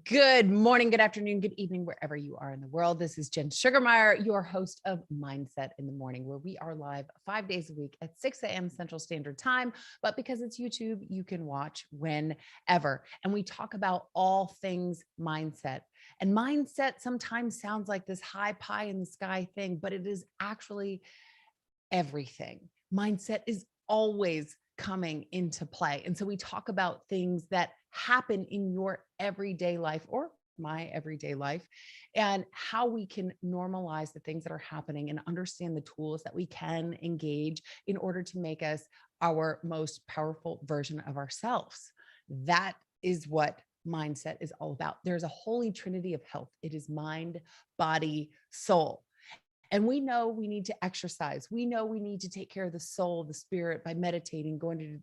Good morning, good afternoon, good evening, wherever you are in the world. This is Jen Sugarmeyer, your host of Mindset in the Morning, where we are live 5 days a week at 6 a.m. Central Standard Time. But because it's YouTube, you can watch whenever. And we talk about all things mindset. And mindset sometimes sounds like this high pie in the sky thing, but it is actually everything. Mindset is always coming into play. And so we talk about things that happen in your everyday life or my everyday life and how we can normalize the things that are happening and understand the tools that we can engage in order to make us our most powerful version of ourselves. That is what mindset is all about. There's a holy trinity of health. It is mind, body, soul. And we know we need to exercise. We know we need to take care of the soul, the spirit by meditating, going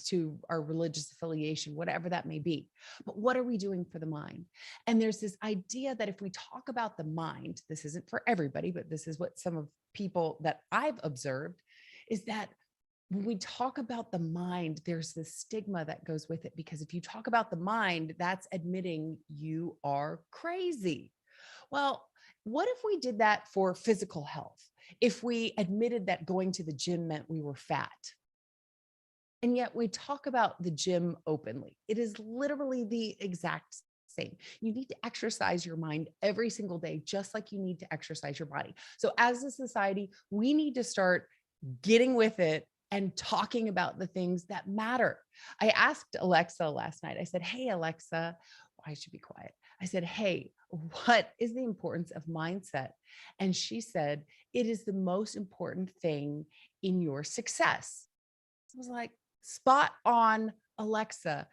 to our religious affiliation, whatever that may be. But what are we doing for the mind? And there's this idea that if we talk about the mind, this isn't for everybody, but this is what some of people that I've observed is that when we talk about the mind, there's this stigma that goes with it, because if you talk about the mind, that's admitting you are crazy. Well, what if we did that for physical health? If we admitted that going to the gym meant we were fat, and yet we talk about the gym openly, it is literally the exact same. You need to exercise your mind every single day, just like you need to exercise your body. So as a society, we need to start getting with it and talking about the things that matter. I asked Alexa last night, I said, "Hey, Alexa," I should be quiet. I said, "Hey, what is the importance of mindset?" And she said, "It is the most important thing in your success." I was like, spot on, Alexa.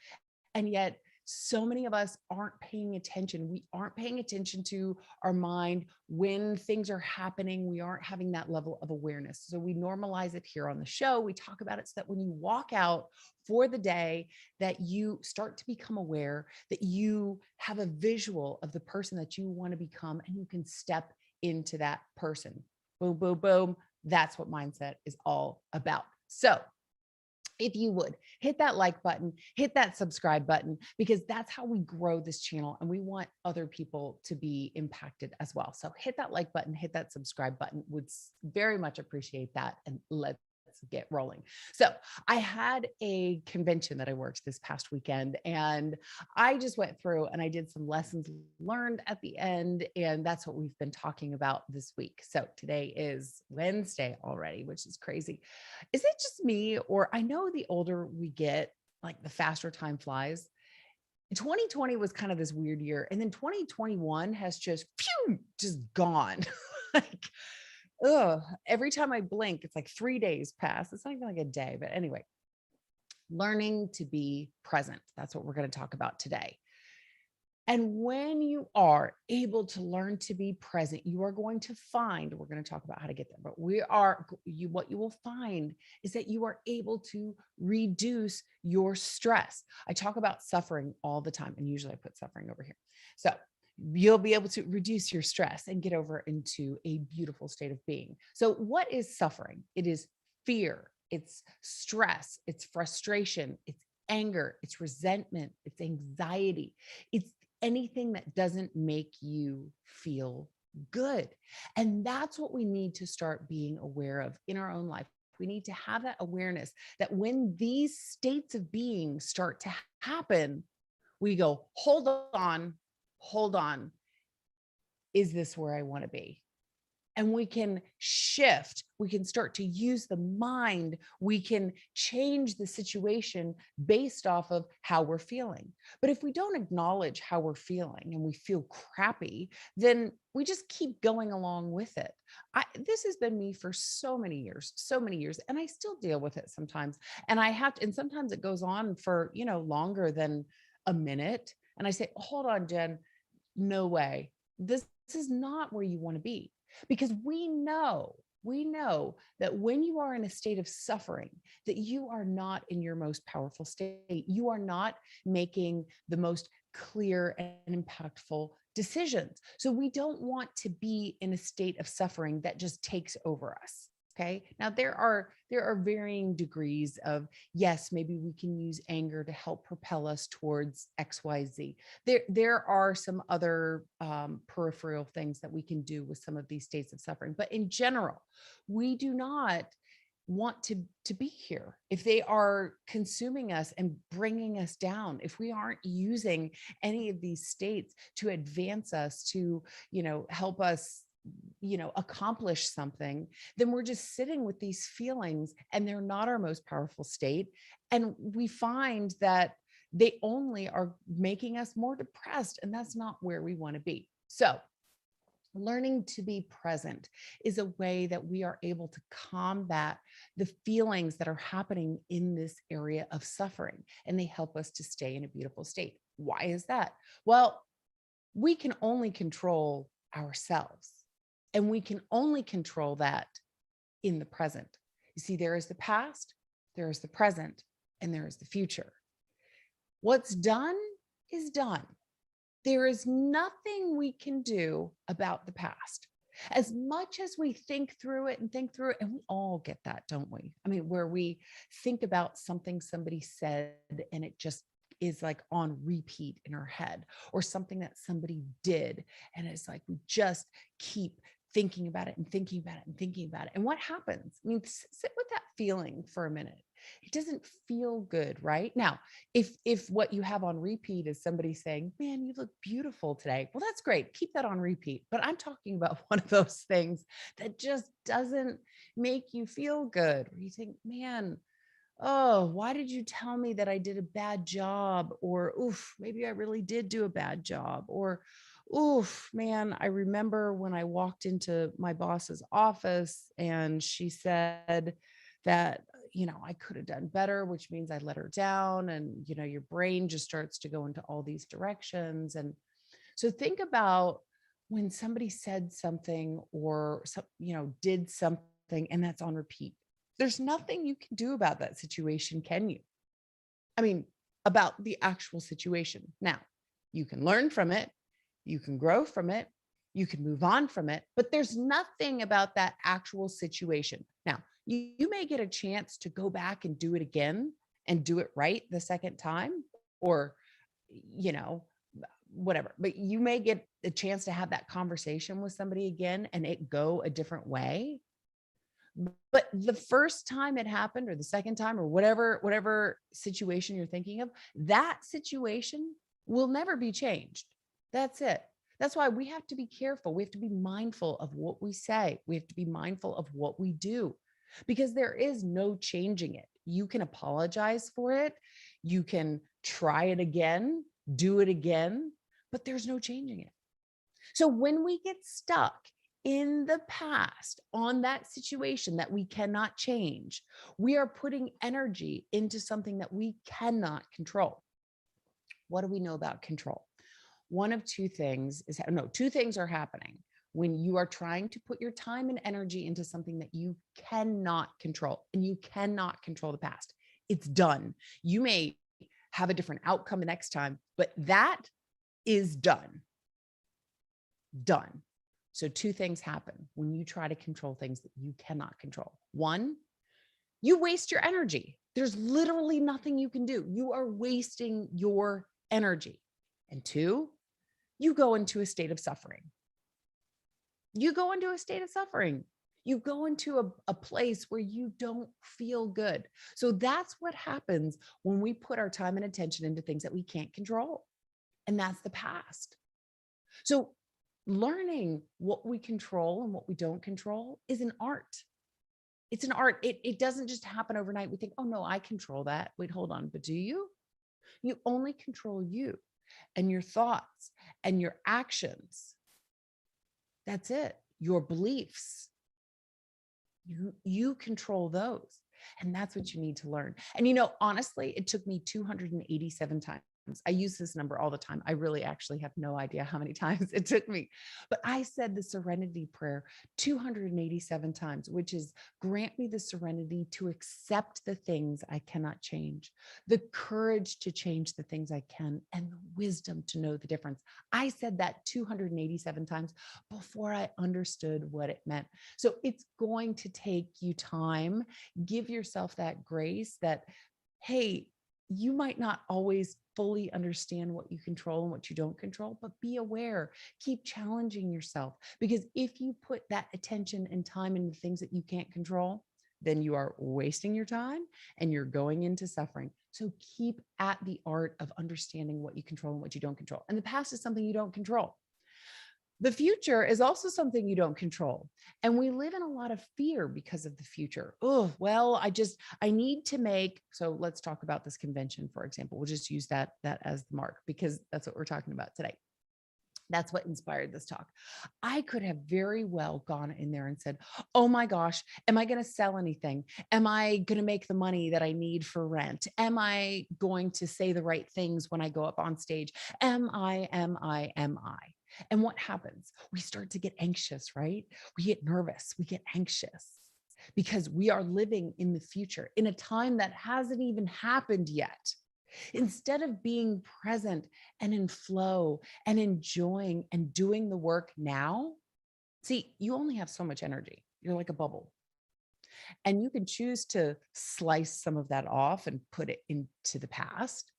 And yet, so many of us aren't paying attention. We aren't paying attention to our mind when things are happening. We aren't having that level of awareness. So we normalize it here on the show. We talk about it so that when you walk out for the day, that you start to become aware, that you have a visual of the person that you want to become, and you can step into that person. Boom, boom, boom. That's what mindset is all about. So if you would hit that like button, hit that subscribe button, because that's how we grow this channel and we want other people to be impacted as well. So hit that like button, hit that subscribe button. Would very much appreciate that. And let's get rolling. So I had a convention that I worked this past weekend, and I just went through and I did some lessons learned at the end. And that's what we've been talking about this week. So today is Wednesday already, which is crazy. Is it just me, or I know the older we get, like the faster time flies? 2020 was kind of this weird year. And then 2021 has just gone. Like, every time I blink, it's like 3 days pass. It's not even like a day, but anyway, learning to be present. That's what we're going to talk about today. And when you are able to learn to be present, you are going to find, we're going to talk about how to get there, but what you will find is that you are able to reduce your stress. I talk about suffering all the time, and usually I put suffering over here. So you'll be able to reduce your stress and get over into a beautiful state of being. So what is suffering? It is fear, it's stress, it's frustration, it's anger, it's resentment, it's anxiety, it's anything that doesn't make you feel good. And that's what we need to start being aware of in our own life. We need to have that awareness that when these states of being start to happen, we go, hold on, hold on. Is this where I want to be? And we can shift, we can start to use the mind, we can change the situation based off of how we're feeling. But if we don't acknowledge how we're feeling and we feel crappy, then we just keep going along with it. This has been me for so many years, and I still deal with it sometimes. And I have to, and sometimes it goes on for, longer than a minute. And I say, hold on, Jen, no way. This is not where you want to be. Because we know that when you are in a state of suffering, that you are not in your most powerful state. You are not making the most clear and impactful decisions. So we don't want to be in a state of suffering that just takes over us. Okay. Now there are varying degrees of, yes, maybe we can use anger to help propel us towards XYZ. There are some other peripheral things that we can do with some of these states of suffering. But in general, we do not want to be here if they are consuming us and bringing us down, if we aren't using any of these states to advance us, to help us accomplish something, then we're just sitting with these feelings and they're not our most powerful state. And we find that they only are making us more depressed, and that's not where we want to be. So learning to be present is a way that we are able to combat the feelings that are happening in this area of suffering, and they help us to stay in a beautiful state. Why is that? Well, we can only control ourselves, and we can only control that in the present. You see, there is the past, there is the present, and there is the future. What's done is done. There is nothing we can do about the past. As much as we think through it, and we all get that, don't we? I mean, where we think about something somebody said and it just is like on repeat in our head, or something that somebody did, and it's like we just keep thinking about it and thinking about it and thinking about it. And what happens? I mean, sit with that feeling for a minute. It doesn't feel good, right? Now, if what you have on repeat is somebody saying, "Man, you look beautiful today." Well, that's great. Keep that on repeat. But I'm talking about one of those things that just doesn't make you feel good, where you think, "Man, oh, why did you tell me that I did a bad job?" Or, "Oof, maybe I really did do a bad job." Or, "Oof, man, I remember when I walked into my boss's office and she said that, I could have done better," which means I let her down. And, your brain just starts to go into all these directions. And so think about when somebody said something or, did something, and that's on repeat. There's nothing you can do about that situation, can you? I mean, about the actual situation. Now, you can learn from it, you can grow from it, you can move on from it, but there's nothing about that actual situation. Now, you may get a chance to go back and do it again and do it right the second time, or, you know, whatever, but you may get a chance to have that conversation with somebody again and it go a different way. But the first time it happened, or the second time, or whatever situation you're thinking of, that situation will never be changed. That's it. That's why we have to be careful. We have to be mindful of what we say. We have to be mindful of what we do, because there is no changing it. You can apologize for it. You can try it again, do it again, but there's no changing it. So when we get stuck in the past on that situation that we cannot change, we are putting energy into something that we cannot control. What do we know about control? One of two things is, no, two things are happening when you are trying to put your time and energy into something that you cannot control, and you cannot control the past. It's done. You may have a different outcome the next time, but that is done. Done. So two things happen when you try to control things that you cannot control. One, you waste your energy. There's literally nothing you can do. You are wasting your energy. And two, you go into a state of suffering. You go into a state of suffering. You go into a place where you don't feel good. So that's what happens when we put our time and attention into things that we can't control. And that's the past. So learning what we control and what we don't control is an art. It's an art. It doesn't just happen overnight. We think, oh no, I control that. Wait, hold on. But do you? You only control you and your thoughts and your actions. That's it. Your beliefs. You control those. And that's what you need to learn. And honestly, it took me 287 times I use this number all the time. I really actually have no idea how many times it took me, but I said the serenity prayer 287 times, which is grant me the serenity to accept the things I cannot change, the courage to change the things I can, and the wisdom to know the difference. I said that 287 times before I understood what it meant. So it's going to take you time. Give yourself that grace that, hey, you might not always fully understand what you control and what you don't control, but be aware, keep challenging yourself. Because if you put that attention and time into things that you can't control, then you are wasting your time and you're going into suffering. So keep at the art of understanding what you control and what you don't control. And the past is something you don't control. The future is also something you don't control. And we live in a lot of fear because of the future. Oh, well, I need to make, so let's talk about this convention, for example. We'll just use that as the mark because that's what we're talking about today. That's what inspired this talk. I could have very well gone in there and said, oh my gosh, am I going to sell anything? Am I going to make the money that I need for rent? Am I going to say the right things when I go up on stage? Am I? And what happens? We start to get anxious, right? We get nervous, we get anxious because we are living in the future in a time that hasn't even happened yet. Instead of being present and in flow and enjoying and doing the work now, see, you only have so much energy. You're like a bubble. And you can choose to slice some of that off and put it into the past,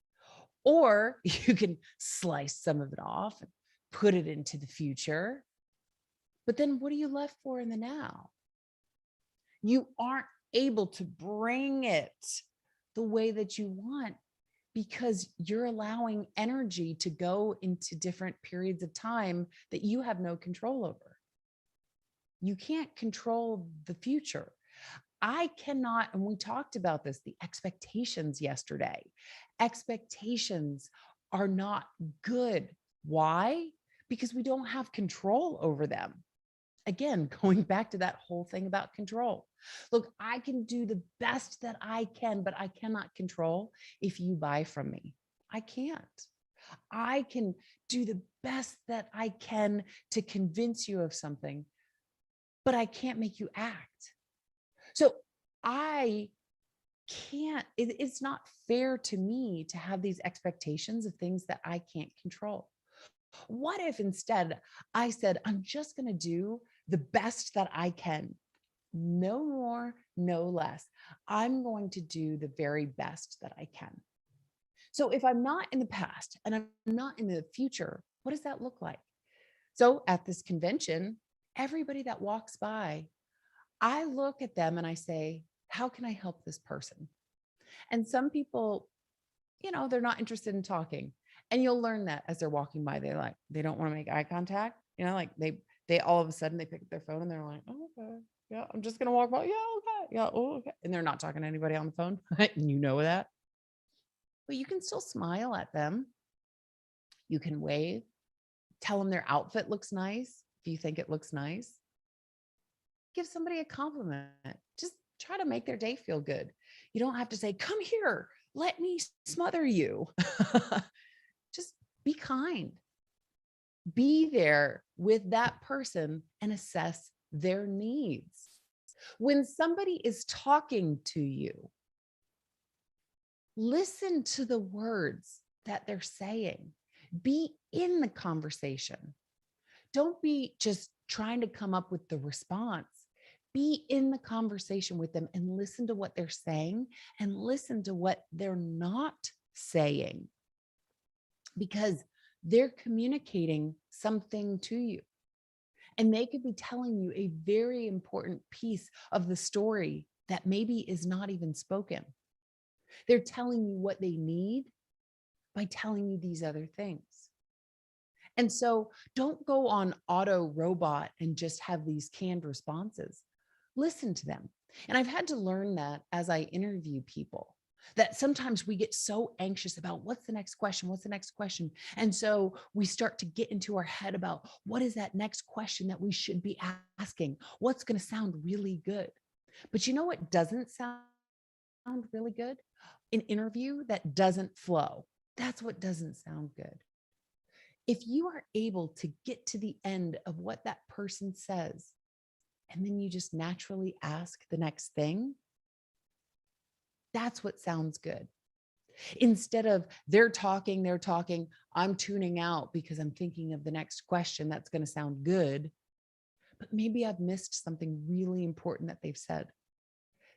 or you can slice some of it off and put it into the future. But then what are you left for in the now? You aren't able to bring it the way that you want because you're allowing energy to go into different periods of time that you have no control over. You can't control the future. I cannot, and we talked about this, the expectations yesterday. Expectations are not good. Why? Because we don't have control over them. Again, going back to that whole thing about control. Look, I can do the best that I can, but I cannot control if you buy from me. I can't. I can do the best that I can to convince you of something, but I can't make you act. So I can't, it's not fair to me to have these expectations of things that I can't control. What if instead I said, I'm just going to do the best that I can, no more, no less. I'm going to do the very best that I can. So if I'm not in the past and I'm not in the future, what does that look like? So at this convention, everybody that walks by, I look at them and I say, how can I help this person? And some people, they're not interested in talking. And you'll learn that as they're walking by, they don't want to make eye contact. They all of a sudden they pick up their phone and they're like, oh, okay, yeah, I'm just going to walk by. Yeah. Okay. Yeah. Oh, okay. And they're not talking to anybody on the phone. And you know that, but you can still smile at them. You can wave, tell them their outfit looks nice. If you think it looks nice, give somebody a compliment. Just try to make their day feel good. You don't have to say, come here, let me smother you. Just be kind. Be there with that person and assess their needs. When somebody is talking to you, listen to the words that they're saying. Be in the conversation. Don't be just trying to come up with the response. Be in the conversation with them and listen to what they're saying and listen to what they're not saying, because they're communicating something to you. And they could be telling you a very important piece of the story that maybe is not even spoken. They're telling you what they need by telling you these other things. And so don't go on auto robot and just have these canned responses. Listen to them. And I've had to learn that as I interview people, that sometimes we get so anxious about what's the next question? What's the next question? And so we start to get into our head about what is that next question that we should be asking? What's going to sound really good? But you know what doesn't sound really good? An interview that doesn't flow. That's what doesn't sound good. If you are able to get to the end of what that person says, and then you just naturally ask the next thing, that's what sounds good. Instead of they're talking, I'm tuning out because I'm thinking of the next question that's going to sound good, but maybe I've missed something really important that they've said.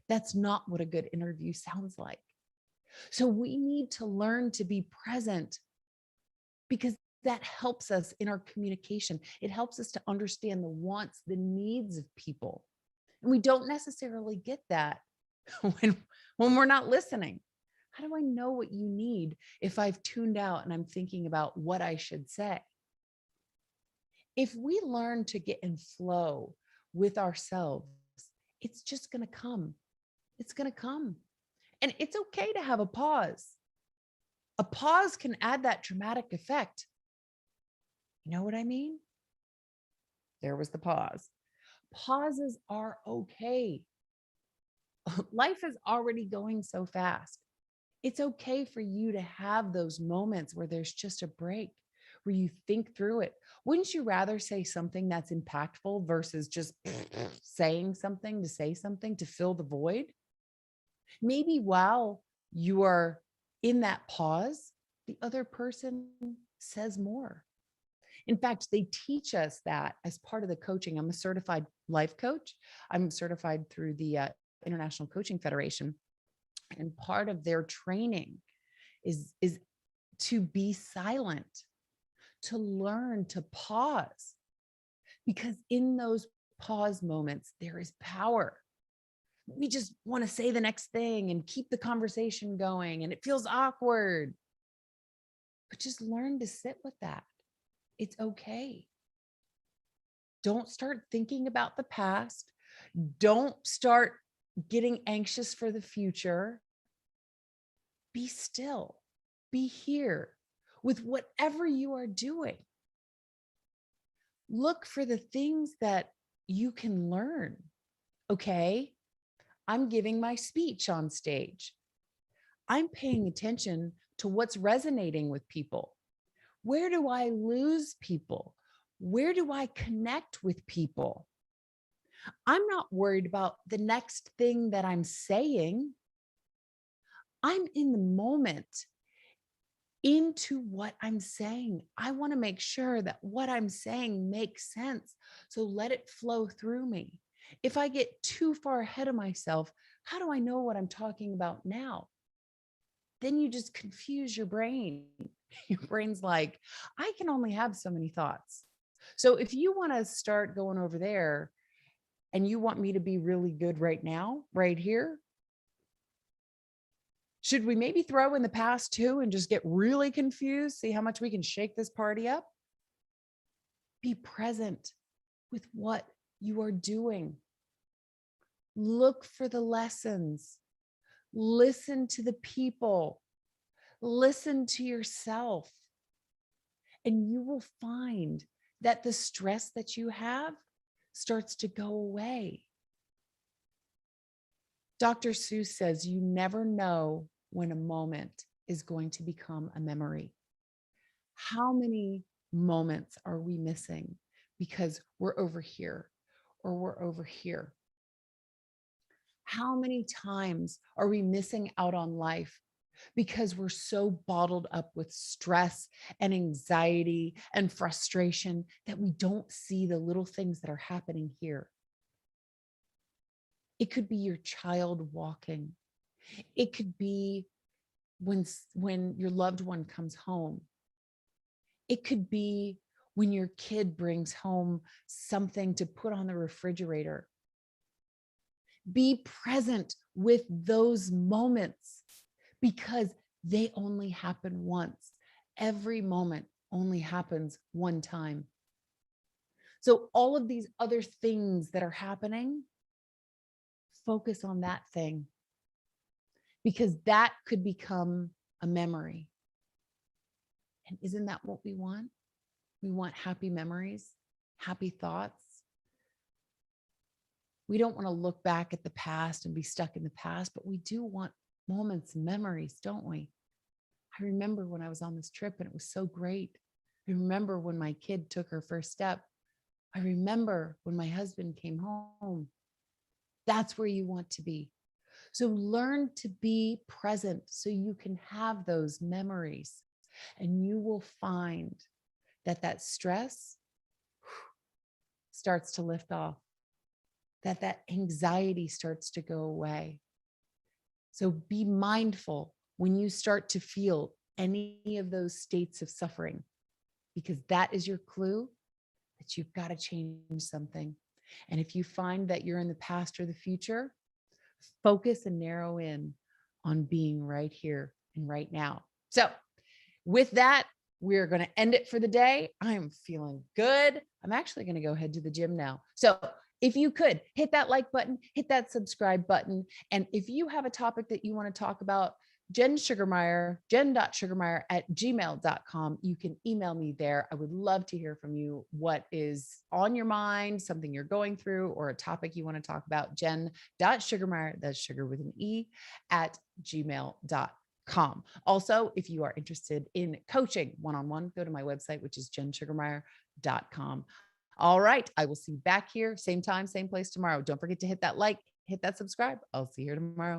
That's not what a good interview sounds like. So we need to learn to be present because that helps us in our communication. It helps us to understand the wants, the needs of people. And we don't necessarily get that when we're not listening. How do I know what you need if I've tuned out and I'm thinking about what I should say? If we learn to get in flow with ourselves, it's just going to come. It's going to come. And it's okay to have a pause. A pause can add that dramatic effect. You know what I mean? There was the pause. Pauses are okay. Life is already going so fast. It's okay for you to have those moments where there's just a break, where you think through it. Wouldn't you rather say something that's impactful versus just saying something to say something to fill the void? Maybe while you are in that pause, the other person says more. In fact, they teach us that as part of the coaching. I'm a certified life coach. I'm certified through the International Coaching Federation. And part of their training is to be silent, to learn to pause. Because in those pause moments, there is power. We just want to say the next thing and keep the conversation going, and it feels awkward. But just learn to sit with that. It's okay. Don't start thinking about the past. Don't start getting anxious for the future. Be still. Be here with whatever you are doing. Look for the things that you can learn. Okay, I'm giving my speech on stage. I'm paying attention to what's resonating with people. Where do I lose people? Where do I connect with people? I'm not worried about the next thing that I'm saying. I'm in the moment into what I'm saying. I want to make sure that what I'm saying makes sense. So let it flow through me. If I get too far ahead of myself, how do I know what I'm talking about now? Then you just confuse your brain. Your brain's like, I can only have so many thoughts. So if you want to start going over there and you want me to be really good right now, right here, should we maybe throw in the past too and just get really confused, see how much we can shake this party up? Be present with what you are doing. Look for the lessons. Listen to the people. Listen to yourself. And you will find that the stress that you have starts to go away. Dr. Seuss says, you never know when a moment is going to become a memory. How many moments are we missing because we're over here or we're over here? How many times are we missing out on life because we're so bottled up with stress and anxiety and frustration that we don't see the little things that are happening here? It could be your child walking. It could be when your loved one comes home. It could be when your kid brings home something to put on the refrigerator. Be present with those moments because they only happen once. Every moment only happens one time. So all of these other things that are happening, focus on that thing because that could become a memory. And isn't that what we want? We want happy memories, happy thoughts. We don't want to look back at the past and be stuck in the past, but we do want moments and memories, don't we? I remember when I was on this trip and it was so great. I remember when my kid took her first step. I remember when my husband came home. That's where you want to be. So learn to be present so you can have those memories, and you will find that that stress starts to lift off, that that anxiety starts to go away. So be mindful when you start to feel any of those states of suffering, because that is your clue that you've got to change something. And if you find that you're in the past or the future, focus and narrow in on being right here and right now. So, with that, we're going to end it for the day. I'm feeling good. I'm actually going to go head to the gym now. So, if you could hit that like button, hit that subscribe button. And if you have a topic that you want to talk about, jen.sugarmeyer@gmail.com. You can email me there. I would love to hear from you what is on your mind, something you're going through, or a topic you want to talk about. Jen.sugarmeyer, that's sugar with an E, at gmail.com. Also, if you are interested in coaching one-on-one, go to my website, which is jensugarmeyer.com. All right. I will see you back here, same time, same place tomorrow. Don't forget to hit that like, hit that subscribe. I'll see you here tomorrow.